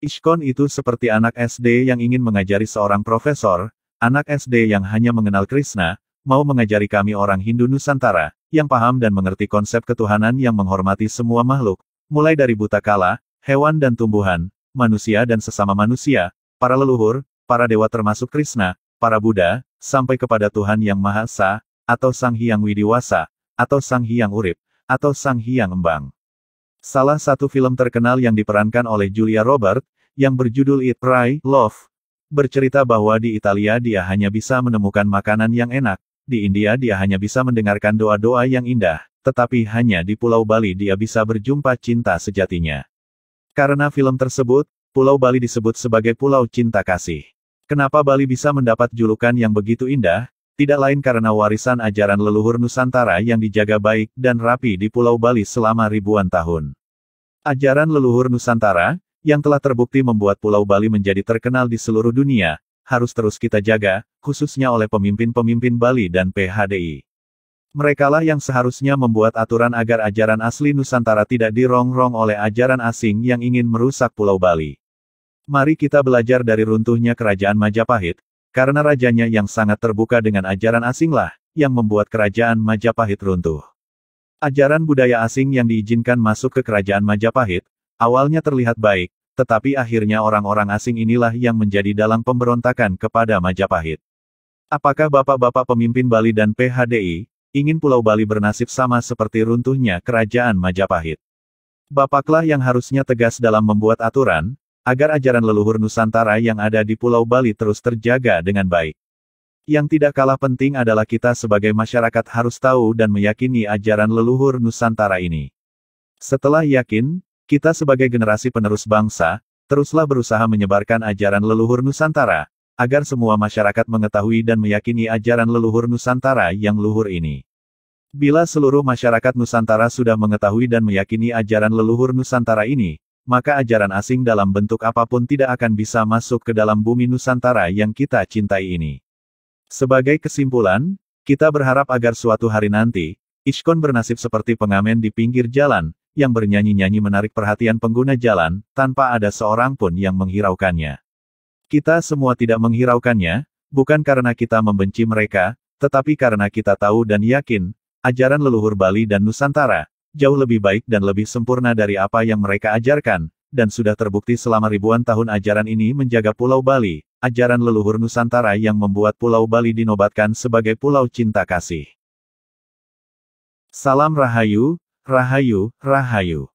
Ishkon itu seperti anak SD yang ingin mengajari seorang profesor, anak SD yang hanya mengenal Krishna, mau mengajari kami orang Hindu Nusantara, yang paham dan mengerti konsep ketuhanan yang menghormati semua makhluk, mulai dari buta kala, hewan dan tumbuhan, manusia dan sesama manusia, para leluhur, para dewa termasuk Krishna, para Buddha, sampai kepada Tuhan Yang Maha Esa, atau Sang Hyang Widiwasa, atau Sang Hyang Urip, atau Sang Hyang Embang. Salah satu film terkenal yang diperankan oleh Julia Roberts, yang berjudul Eat, Pray, Love, bercerita bahwa di Italia dia hanya bisa menemukan makanan yang enak, di India dia hanya bisa mendengarkan doa-doa yang indah, tetapi hanya di Pulau Bali dia bisa berjumpa cinta sejatinya. Karena film tersebut, Pulau Bali disebut sebagai Pulau Cinta Kasih. Kenapa Bali bisa mendapat julukan yang begitu indah? Tidak lain karena warisan ajaran leluhur Nusantara yang dijaga baik dan rapi di Pulau Bali selama ribuan tahun. Ajaran leluhur Nusantara, yang telah terbukti membuat Pulau Bali menjadi terkenal di seluruh dunia, harus terus kita jaga, khususnya oleh pemimpin-pemimpin Bali dan PHDI. Merekalah yang seharusnya membuat aturan agar ajaran asli Nusantara tidak dirongrong oleh ajaran asing yang ingin merusak Pulau Bali. Mari kita belajar dari runtuhnya Kerajaan Majapahit, karena rajanya yang sangat terbuka dengan ajaran asinglah, yang membuat Kerajaan Majapahit runtuh. Ajaran budaya asing yang diizinkan masuk ke Kerajaan Majapahit, awalnya terlihat baik, tetapi akhirnya orang-orang asing inilah yang menjadi dalang pemberontakan kepada Majapahit. Apakah bapak-bapak pemimpin Bali dan PHDI, ingin Pulau Bali bernasib sama seperti runtuhnya Kerajaan Majapahit? Bapaklah yang harusnya tegas dalam membuat aturan, agar ajaran leluhur Nusantara yang ada di Pulau Bali terus terjaga dengan baik. Yang tidak kalah penting adalah kita sebagai masyarakat harus tahu dan meyakini ajaran leluhur Nusantara ini. Setelah yakin, kita sebagai generasi penerus bangsa, teruslah berusaha menyebarkan ajaran leluhur Nusantara, agar semua masyarakat mengetahui dan meyakini ajaran leluhur Nusantara yang luhur ini. Bila seluruh masyarakat Nusantara sudah mengetahui dan meyakini ajaran leluhur Nusantara ini, maka ajaran asing dalam bentuk apapun tidak akan bisa masuk ke dalam bumi Nusantara yang kita cintai ini. Sebagai kesimpulan, kita berharap agar suatu hari nanti, Ishkon bernasib seperti pengamen di pinggir jalan, yang bernyanyi-nyanyi menarik perhatian pengguna jalan, tanpa ada seorang pun yang menghiraukannya. Kita semua tidak menghiraukannya, bukan karena kita membenci mereka, tetapi karena kita tahu dan yakin, ajaran leluhur Bali dan Nusantara, jauh lebih baik dan lebih sempurna dari apa yang mereka ajarkan, dan sudah terbukti selama ribuan tahun ajaran ini menjaga Pulau Bali, ajaran leluhur Nusantara yang membuat Pulau Bali dinobatkan sebagai Pulau Cinta Kasih. Salam Rahayu, Rahayu, Rahayu.